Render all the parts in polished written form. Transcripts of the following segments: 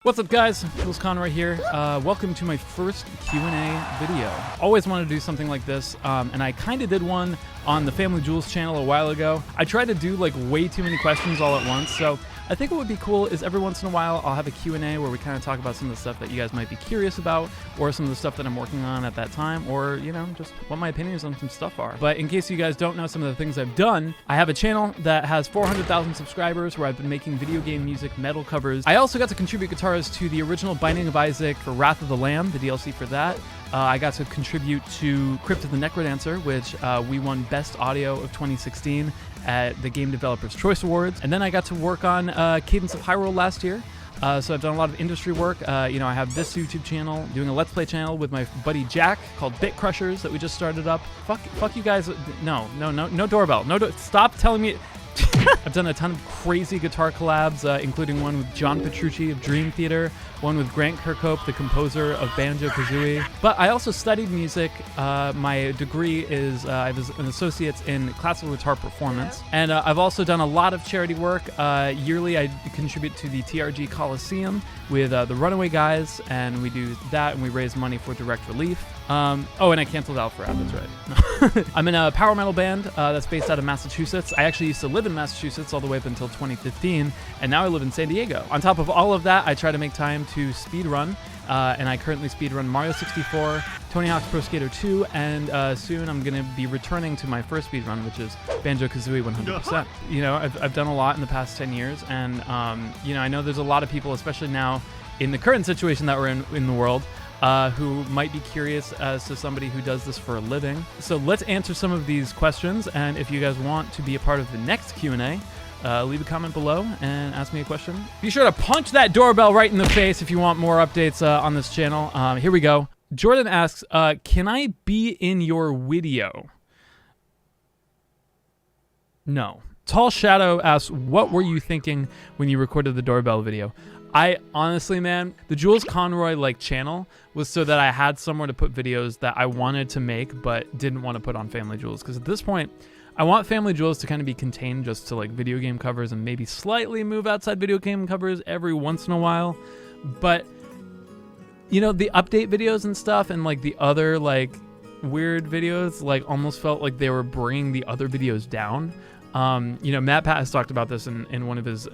What's up, guys? Jules Conroy here. Welcome to my first Q&A video. Always wanted to do something like this, and I kind of did one on the Family Jules channel a while ago. I tried to do like way too many questions all at once, so I think what would be cool is every once in a while I'll have a Q&A where we kind of talk about some of the stuff that you guys might be curious about, or some of the stuff that I'm working on at that time, or, you know, just what my opinions on some stuff are. But in case you guys don't know some of the things I've done, I have a channel that has 400,000 subscribers where I've been making video game music metal covers. I also got to contribute guitars to the original Binding of Isaac for Wrath of the Lamb, the DLC for that. I got to contribute to Crypt of the Necrodancer, which we won Best Audio of 2016 at the Game Developers Choice Awards. And then I got to work on Cadence of Hyrule last year. So I've done a lot of industry work. You know, I have this YouTube channel, doing a Let's Play channel with my buddy Jack called Bit Crushers that we just started up. Fuck you guys. No doorbell. Stop telling me. I've done a ton of crazy guitar collabs, including one with John Petrucci of Dream Theater, one with Grant Kirkhope, the composer of Banjo-Kazooie. But I also studied music. My degree is I was an associate in classical guitar performance. And I've also done a lot of charity work. Yearly, I contribute to the TRG Coliseum with the Runaway Guys, and we do that, and we raise money for direct relief. Oh, and I canceled Alpharad, that's right. I'm in a power metal band that's based out of Massachusetts. I actually used to live in Massachusetts all the way up until 2015, and now I live in San Diego. On top of all of that, I try to make time to speedrun, and I currently speedrun Mario 64, Tony Hawk's Pro Skater 2, and soon I'm going to be returning to my first speedrun, which is Banjo-Kazooie 100%. You know, I've done a lot in the past 10 years, and you know, I know there's a lot of people, especially now in the current situation that we're in the world, who might be curious as to somebody who does this for a living. So let's answer some of these questions, and if you guys want to be a part of the next Q&A, leave a comment below and ask me a question. Be sure to punch that doorbell right in the face if you want more updates on this channel. Here we go. Jordan asks, can I be in your video? No. Tall Shadow asks, what were you thinking when you recorded the doorbell video? I honestly, man, the Jules Conroy channel was so that I had somewhere to put videos that I wanted to make but didn't want to put on Family Jules, because at this point I want Family Jules to kind of be contained just to video game covers and maybe slightly move outside video game covers every once in a while. But you know, the update videos and stuff and the other weird videos almost felt like they were bringing the other videos down. You know, Matt Pat has talked about this in one of his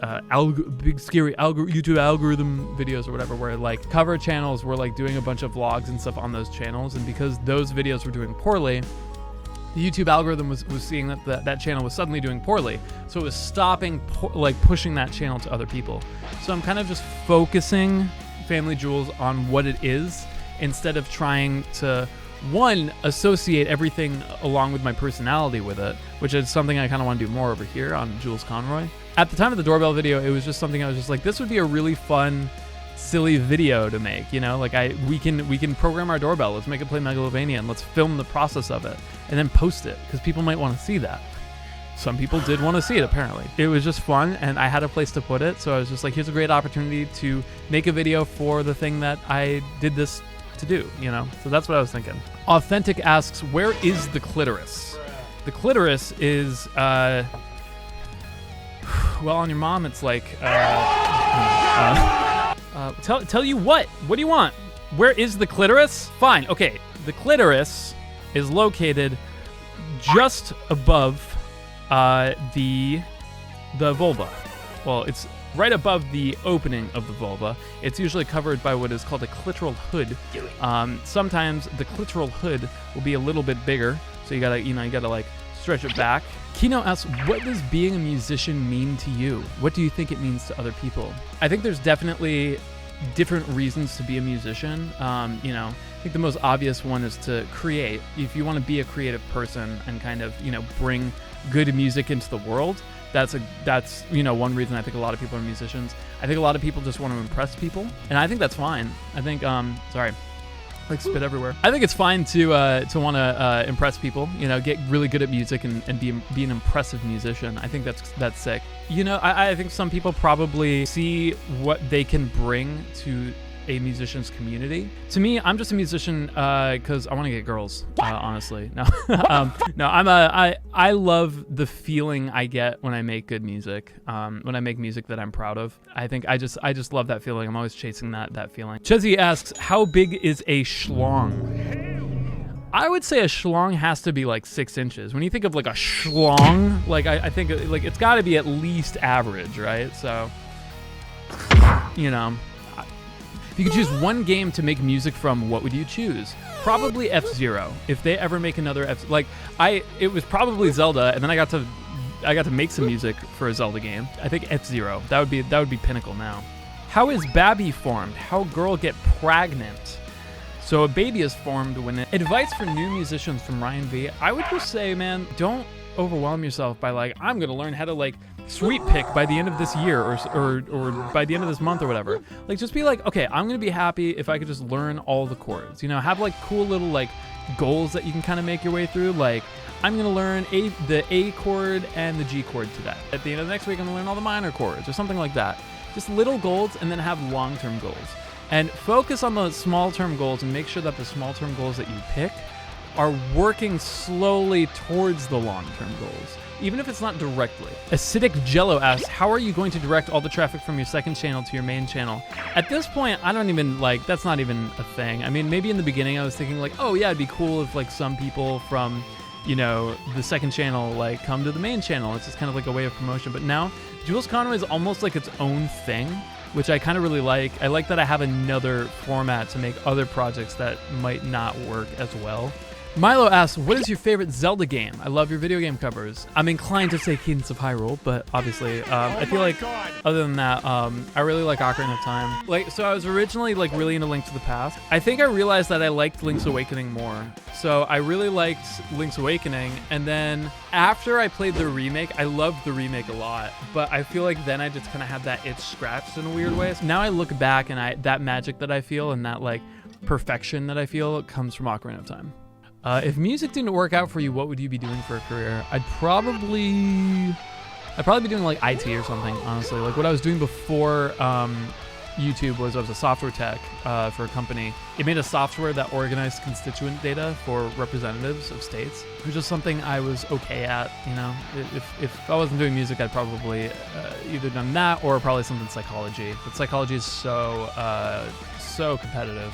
big scary YouTube algorithm videos or whatever, where cover channels were doing a bunch of vlogs and stuff on those channels, and because those videos were doing poorly, the YouTube algorithm was seeing that channel was suddenly doing poorly, so it was stopping pushing that channel to other people. So I'm kind of just focusing Family Jules on what it is, instead of trying to associate everything along with my personality with it, which is something I kind of want to do more over here on Jules Conroy. At the time of the doorbell video, it was just something I was just like, this would be a really fun, silly video to make, you know? We can program our doorbell, let's make it play Megalovania, and let's film the process of it, and then post it, because people might want to see that. Some people did want to see it, apparently. It was just fun, and I had a place to put it, so I was just like, here's a great opportunity to make a video for the thing that I did this to do, you know? So that's what I was thinking. Authentic asks, where is the clitoris? The clitoris is, well, on your mom, it's tell you what? What do you want? Where is the clitoris? Fine, okay. The clitoris is located just above the vulva. Well, it's right above the opening of the vulva. It's usually covered by what is called a clitoral hood. Sometimes the clitoral hood will be a little bit bigger, so you gotta stretch it back. Kino asks, what does being a musician mean to you? What do you think it means to other people? I think there's definitely different reasons to be a musician. You know, I think the most obvious one is to create. If you want to be a creative person and kind of, you know, bring good music into the world, that's you know, one reason I think a lot of people are musicians. I think a lot of people just want to impress people, and I think that's fine. I think sorry, spit everywhere. I think it's fine to want to impress people, you know, get really good at music and be an impressive musician. I think that's sick. You know, I think some people probably see what they can bring to a musician's community. To me, I'm just a musician because I want to get girls, honestly. No, no, I love the feeling I get when I make good music, when I make music that I'm proud of. I think I just love that feeling. I'm always chasing that feeling. Chezzy asks, how big is a schlong? I would say a schlong has to be like 6 inches. When you think of like a schlong, like I think like it's got to be at least average, right? So, you know, if you could choose one game to make music from, what would you choose? Probably F-Zero. If they ever make another it was probably Zelda, and then I got to make some music for a Zelda game. I think F-Zero. That would be pinnacle now. How is Babby formed? How girl get pregnant? So a baby is formed when advice for new musicians from Ryan V. I would just say, man, don't overwhelm yourself by like, I'm gonna learn how to like sweep pick by the end of this year or by the end of this month or whatever. Like, just be like, okay, I'm gonna be happy if I could just learn all the chords. You know, have like cool little like goals that you can kind of make your way through. Like, I'm gonna learn the A chord and the G chord today. At the end of the next week, I'm gonna learn all the minor chords or something like that. Just little goals, and then have long-term goals. And focus on the small-term goals and make sure that the small-term goals that you pick are working slowly towards the long-term goals, even if it's not directly. Acidic Jello asks, how are you going to direct all the traffic from your second channel to your main channel? At this point, I don't even like, that's not even a thing. I mean, maybe in the beginning I was thinking like, oh yeah, it'd be cool if like some people from, you know, the second channel like come to the main channel. It's just kind of like a way of promotion. But now, Jules Conroy is almost like its own thing, which I kind of really like. I like that I have another format to make other projects that might not work as well. Milo asks, what is your favorite Zelda game? I love your video game covers. I'm inclined to say Cadence of Hyrule, but obviously, I feel like other than that, I really like Ocarina of Time. Like, so I was originally like really into Link to the Past. I think I realized that I liked Link's Awakening more. So I really liked Link's Awakening, and then after I played the remake, I loved the remake a lot, but I feel like then I just kind of had that itch scratched in a weird way. So now I look back and that magic that I feel and that like perfection that I feel comes from Ocarina of Time. If music didn't work out for you, what would you be doing for a career? I'd probably be doing like IT or something, honestly. Like what I was doing before YouTube was I was a software tech for a company. It made a software that organized constituent data for representatives of states, which is something I was okay at. You know, if I wasn't doing music, I'd probably either done that or probably something psychology. But psychology is so competitive.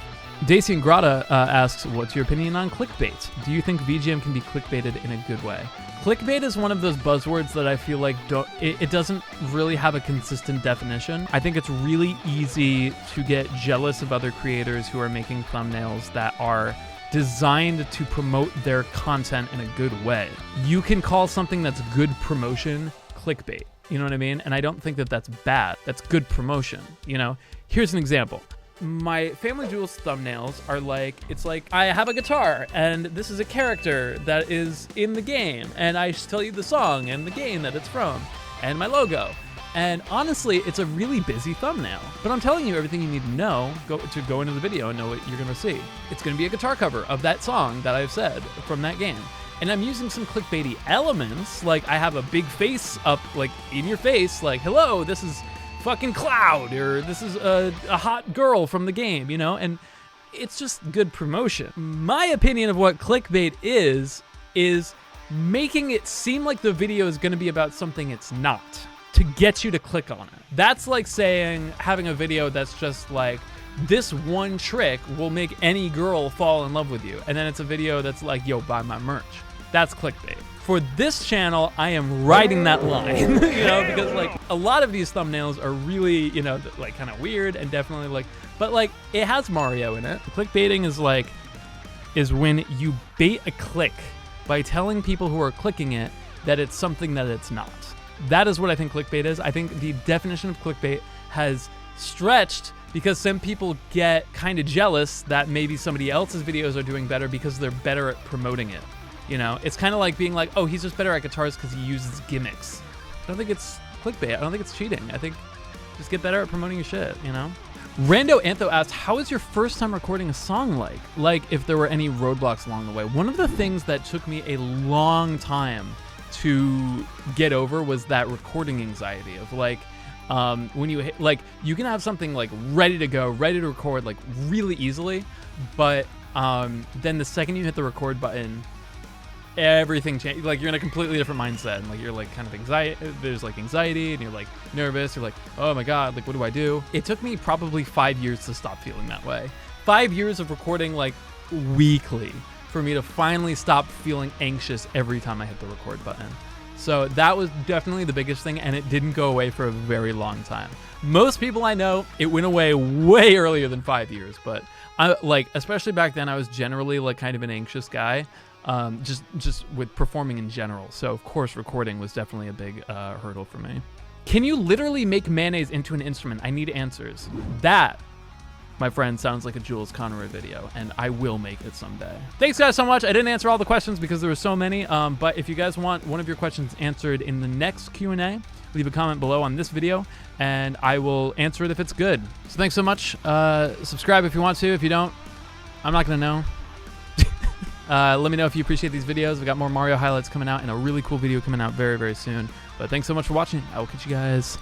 Daisy and Grata asks, what's your opinion on clickbait? Do you think VGM can be clickbaited in a good way? Clickbait is one of those buzzwords that I feel like it doesn't really have a consistent definition. I think it's really easy to get jealous of other creators who are making thumbnails that are designed to promote their content in a good way. You can call something that's good promotion clickbait. You know what I mean? And I don't think that that's bad. That's good promotion. You know, here's an example. My Family Jewels thumbnails are like, it's like I have a guitar and this is a character that is in the game and I tell you the song and the game that it's from and my logo. And honestly, it's a really busy thumbnail, but I'm telling you everything you need to know to go into the video and know what you're gonna see. It's gonna be a guitar cover of that song that I've said from that game. And I'm using some clickbaity elements, like I have a big face up, like in your face, like, hello, this is fucking Cloud, or this is a hot girl from the game, you know? And it's just good promotion. My opinion of what clickbait is making it seem like the video is gonna be about something it's not, to get you to click on it. That's like saying, having a video that's just like, this one trick will make any girl fall in love with you. And then it's a video that's like, yo, buy my merch. That's clickbait. For this channel, I am riding that line, you know, because like a lot of these thumbnails are really, you know, like kind of weird and definitely like, but like it has Mario in it. Clickbaiting is when you bait a click by telling people who are clicking it that it's something that it's not. That is what I think clickbait is. I think the definition of clickbait has stretched because some people get kind of jealous that maybe somebody else's videos are doing better because they're better at promoting it. You know, it's kind of like being like, oh, he's just better at guitars because he uses gimmicks. I don't think it's clickbait. I don't think it's cheating. I think just get better at promoting your shit, you know? Rando Antho asked, how was your first time recording a song like? Like, if there were any roadblocks along the way. One of the things that took me a long time to get over was that recording anxiety of like, when you hit, like, you can have something like ready to go, ready to record, like really easily, but then the second you hit the record button, everything changes. Like, you're in a completely different mindset, and like you're like kind of anxiety. There's like anxiety, and you're like nervous. You're like, oh my god, like what do I do? It took me probably 5 years to stop feeling that way. 5 years of recording like weekly for me to finally stop feeling anxious every time I hit the record button. So that was definitely the biggest thing, and it didn't go away for a very long time. Most people I know, it went away way earlier than 5 years, but I like, especially back then, I was generally like kind of an anxious guy, just with performing in general. So of course recording was definitely a big hurdle for me. Can you literally make mayonnaise into an instrument? I need answers. That, my friend, sounds like a Jules Conroy video, and I will make it someday. Thanks guys so much. I didn't answer all the questions because there were so many, but if you guys want one of your questions answered in the next Q&A, leave a comment below on this video, and I will answer it if it's good. So thanks so much. Subscribe if you want to. If you don't, I'm not gonna know. Let me know if you appreciate these videos. We got more Mario highlights coming out and a really cool video coming out very, very soon. But thanks so much for watching. I will catch you guys